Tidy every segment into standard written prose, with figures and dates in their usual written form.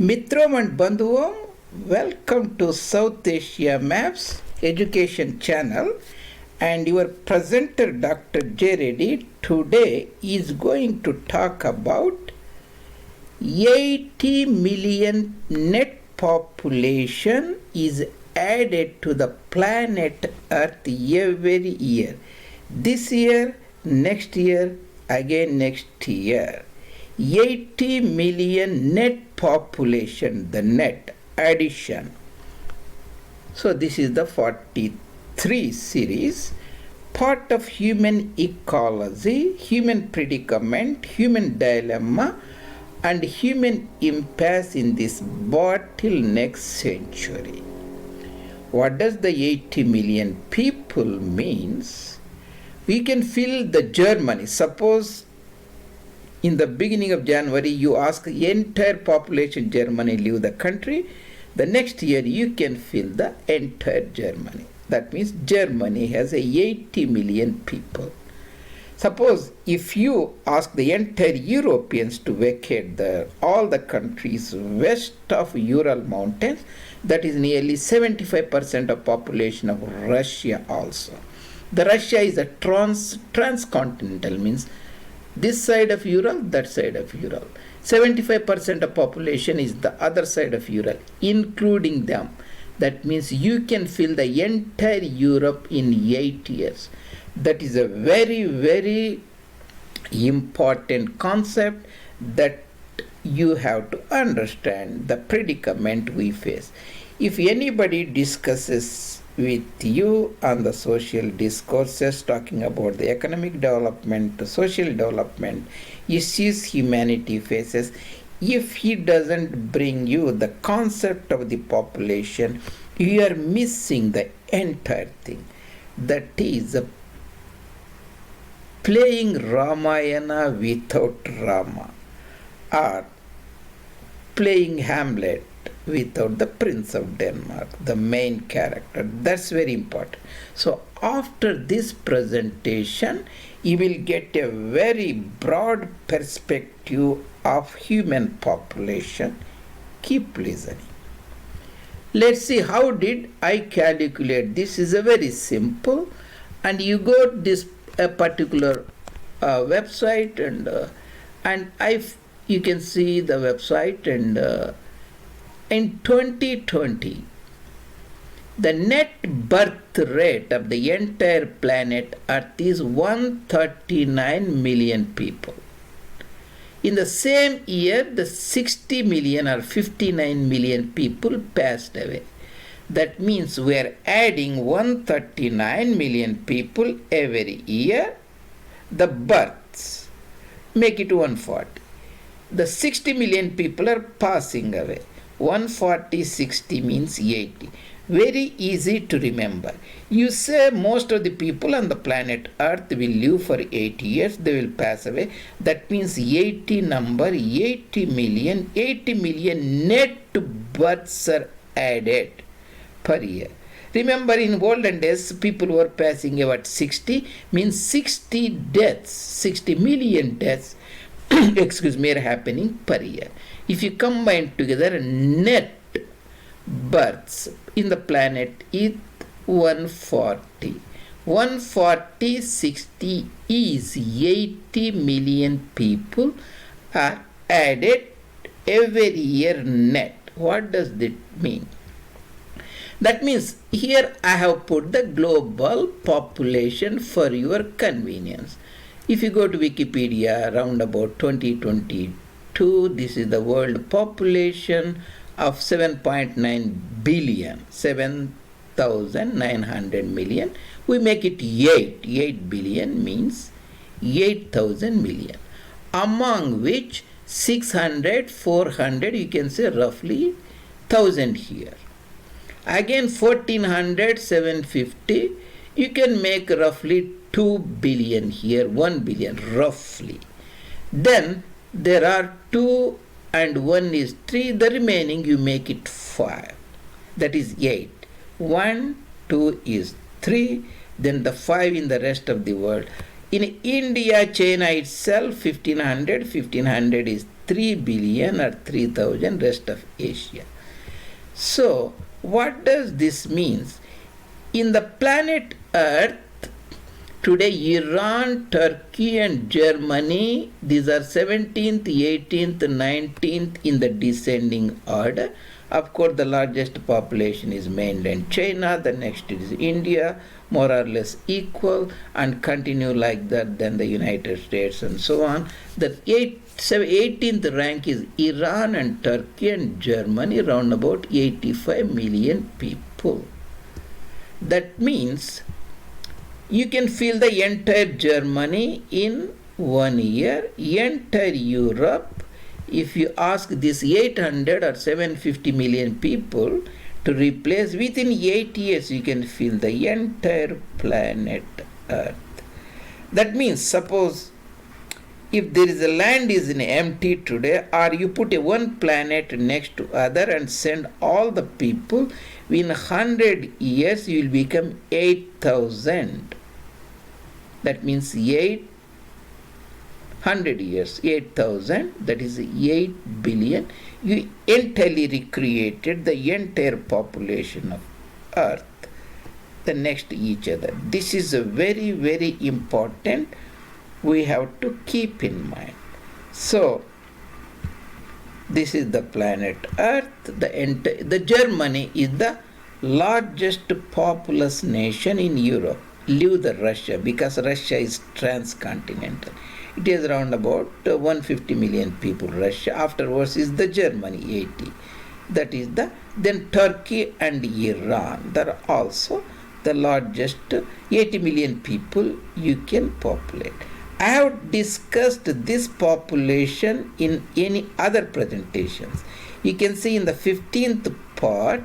Mitrom and Bandhuvam, welcome to South Asia Maps Education Channel, and your presenter Dr. J. Reddy today is going to talk about 80 million net population is added to the planet Earth every year. This year, next year, again next year. 80 million net population, the net addition. So this is the 43 series, part of human ecology, human predicament, human dilemma, and human impasse in this bottleneck century. What does the 80 million people means? We can feel the Germany. Suppose in the beginning of January, you ask the entire population Germany leave the country. The next year, you can fill the entire Germany. That means Germany has 80 million people. Suppose if you ask the entire Europeans to vacate all the countries west of Ural Mountains, that is nearly 75% of population of Russia also. The Russia is a transcontinental, means this side of Ural, that side of Ural. 75% of population is the other side of Ural, including them. That means you can fill the entire Europe in 8 years. That is a very, very important concept that you have to understand the predicament we face. If anybody discusses with you on the social discourses talking about the economic development, the social development, issues humanity faces, if he doesn't bring you the concept of the population, you are missing the entire thing. That is playing Ramayana without Rama, or playing Hamlet without the Prince of Denmark, the main character. That's very important. So after this presentation, you will get a very broad perspective of human population. Keep listening. Let's see how did I calculate. This is a very simple, and you go to this particular website, and you can see the website, and in 2020, the net birth rate of the entire planet Earth is 139 million people. In the same year, the 60 million or 59 million people passed away. That means we are adding 139 million people every year. The births, make it 140. The 60 million people are passing away. 140, 60 means 80. Very easy to remember. You say most of the people on the planet Earth will live for 80 years, they will pass away. That means 80 number, 80 million net births are added per year. Remember, in olden days, people were passing about 60, means 60 deaths, 60 million deaths, are happening per year. If you combine together, net births in the planet is 140. 140, 60 is 80 million people are added every year net. What does that mean? That means here I have put the global population for your convenience. If you go to Wikipedia around about 2022, this is the world population of 7.9 billion, 7,900 million. We make it 8. 8 billion means 8,000 million. Among which 600, 400, you can say roughly 1,000 here. Again 1400, 750, you can make roughly 2 billion here, 1 billion roughly. Then there are 2 and 1 is 3, the remaining you make it 5. That is 8. 1, 2 is 3, then the 5 in the rest of the world. In India, China itself, 1500 is 3 billion or 3,000 rest of Asia. So, what does this mean? In the planet Earth, today Iran, Turkey and Germany, these are 17th, 18th, 19th in the descending order. Of course, the largest population is mainland China, the next is India, more or less equal, and continue like that, then the United States and so on. The 18th rank is Iran and Turkey and Germany, around about 85 million people. That means you can fill the entire Germany in 1 year, entire Europe. If you ask this 800 or 750 million people to replace, within 8 years you can fill the entire planet Earth. That means, suppose if there is a land is empty today, or you put a one planet next to other and send all the people, in 100 years you will become 8,000. That means 800 years, 8,000, that is 8 billion. You entirely recreated the entire population of Earth, the next to each other. This is a very, very important we have to keep in mind. So, this is the planet Earth. The Germany is the largest populous nation in Europe. Leave the Russia, because Russia is transcontinental. It is around about 150 million people, Russia. Afterwards is the Germany, 80. That is then Turkey and Iran. They are also the largest 80 million people you can populate. I have discussed this population in any other presentations. You can see in the 15th part,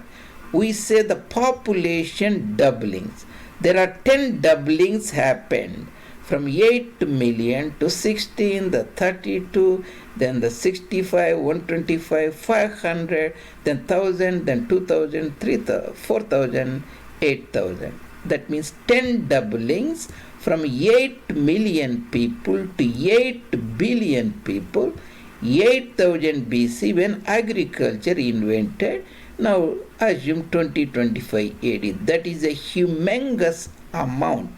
we say the population doublings. There are 10 doublings happened from 8 million to 16, the 32, then the 65, 125, 500, then 1,000, then 2,000, 3,000, 4,000, 8,000. That means 10 doublings from 8 million people to 8 billion people, 8,000 BC when agriculture invented. Now assume 2025 AD. That is a humongous amount.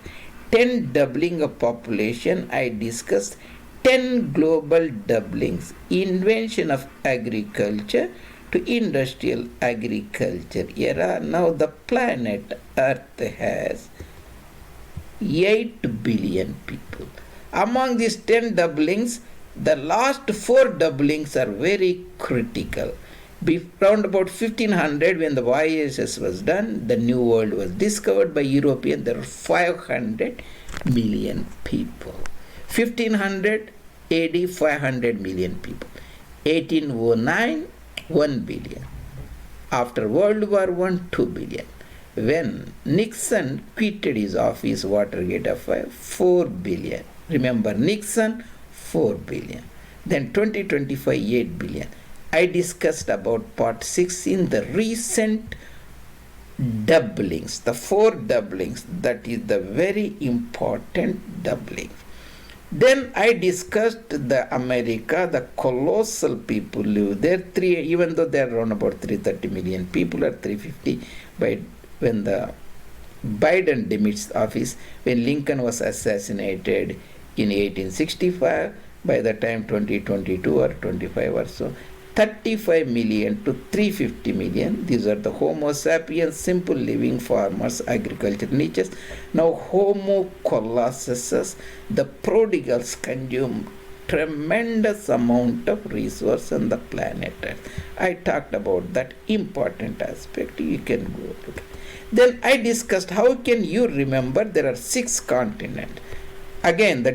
10 doubling of population. I discussed 10 global doublings. Invention of agriculture to industrial agriculture era. Now the planet Earth has 8 billion people. Among these 10 doublings, the last 4 doublings are very critical. Around about 1500, when the YSS was done, the New World was discovered by Europeans. There were 500 million people. 1500 AD, 500 million people. 1809, 1 billion. After World War I, 2 billion. When Nixon quitted his office, Watergate affair, 4 billion. Remember Nixon, 4 billion. Then 2025, 8 billion. I discussed about part 6 in the recent doublings, the 4 doublings, that is the very important doubling. Then I discussed the America, the colossal people live there, even though they are around about 330 million people or 350, but when the Biden demits office, when Lincoln was assassinated in 1865, by the time 2022 or 25 or so, 35 million to 350 million. These are the Homo sapiens, simple living farmers, agriculture niches. Now Homo Colossus, the prodigals, consume tremendous amount of resource on the planet Earth. I talked about that important aspect. You can go look. Then I discussed how can you remember there are 6 continents. Again,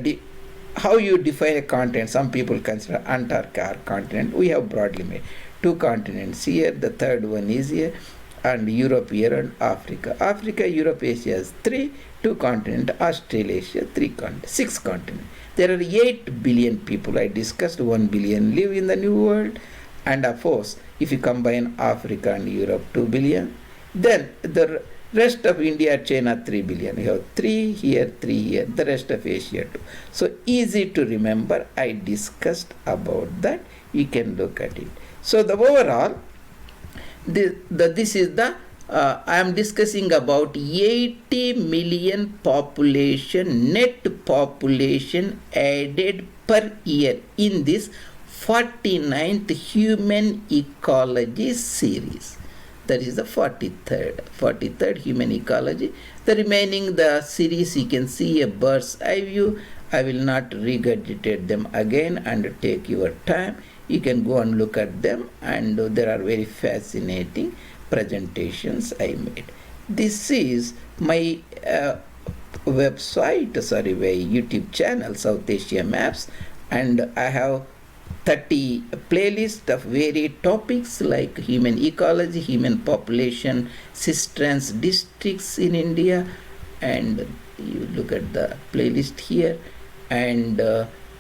how you define a continent. Some people consider Antarctica continent. We have broadly made 2 continents here. The third one is here, and Europe here and Africa. Africa, Europe, Asia has 3, 2 continents. Australasia, 3 continents, 6 continents. There are 8 billion people. I discussed 1 billion live in the New World, and of course, if you combine Africa and Europe, 2 billion. Then the rest of India, China, 3 billion. You have 3 here, 3 here, the rest of Asia too. So easy to remember. I discussed about that you can look at it. So the overall, this is the I am discussing about 80 million population, net population added per year in this 49th Human Ecology series. That is the 43rd Human Ecology. The remaining the series you can see a bird's eye view. I will not regurgitate them again and take your time. You can go and look at them, and there are very fascinating presentations I made. This is my website, my YouTube channel, South Asia Maps, and I have 30 playlists of varied topics like human ecology, human population, cisterns, districts in India, and you look at the playlist here, and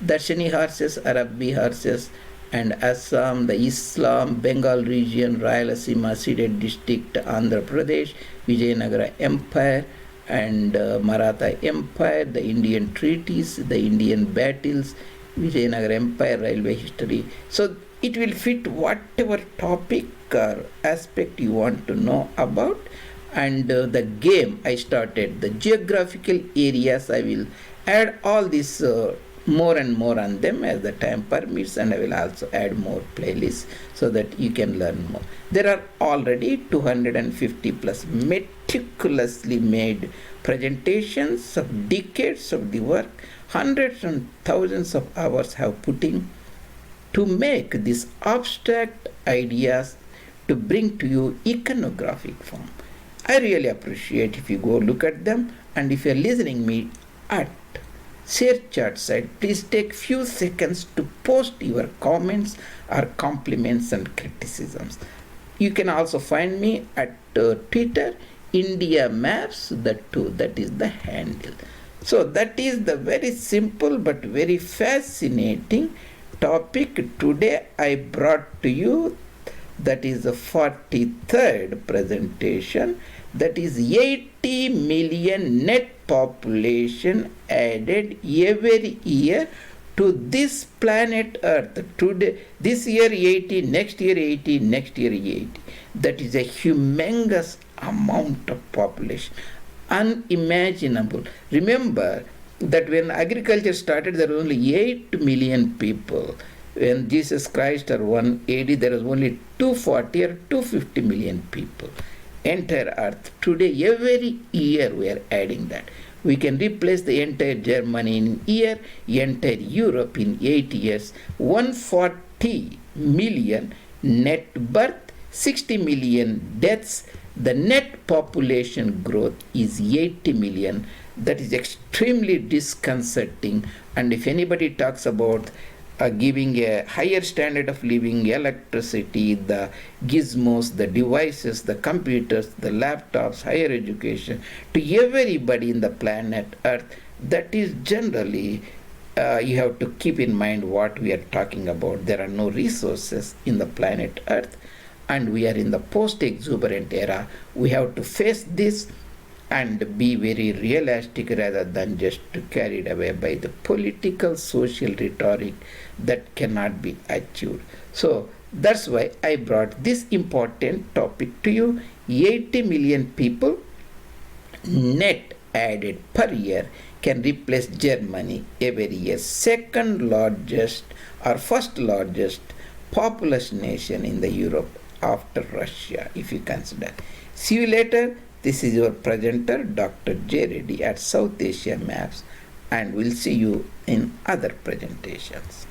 Darshani horses, Arabi horses, and Assam, the Islam, Bengal region, Rayalaseema ceded district, Andhra Pradesh, Vijayanagara Empire, and Maratha Empire, the Indian treaties, the Indian battles, Vijayanagara Empire, railway history. So it will fit whatever topic or aspect you want to know about. And the game I started, the geographical areas, I will add all this more and more on them as the time permits, and I will also add more playlists so that you can learn more. There are already 250 plus meticulously made presentations of decades of the work. Hundreds and thousands of hours have put in to make these abstract ideas to bring to you iconographic form. I really appreciate if you go look at them, and if you are listening me at ShareChat site, please take few seconds to post your comments or compliments and criticisms. You can also find me at Twitter, India Maps, that is the handle. So that is the very simple but very fascinating topic today I brought to you. That is the 43rd presentation. That is 80 million net population added every year to this planet Earth. Today, this year 80, next year 80, next year 80. That is a humongous amount of population. Unimaginable. Remember that when agriculture started, there were only 8 million people. When Jesus Christ or 180, there was only 240 or 250 million people. Entire earth. Today, every year we are adding that. We can replace the entire Germany in a year, entire Europe in 8 years. 140 million net birth, 60 million deaths. The net population growth is 80 million. That is extremely disconcerting. And if anybody talks about giving a higher standard of living, electricity, the gizmos, the devices, the computers, the laptops, higher education, to everybody in the planet Earth, that is generally, you have to keep in mind what we are talking about. There are no resources in the planet Earth, and we are in the post-exuberant era. We have to face this and be very realistic rather than just carried away by the political, social rhetoric that cannot be achieved. So that's why I brought this important topic to you. 80 million people net added per year can replace Germany every year. Second largest or first largest populous nation in the Europe after Russia, if you consider. See you later. This is your presenter, Dr. J. Reddy at South Asia Maps, and we'll see you in other presentations.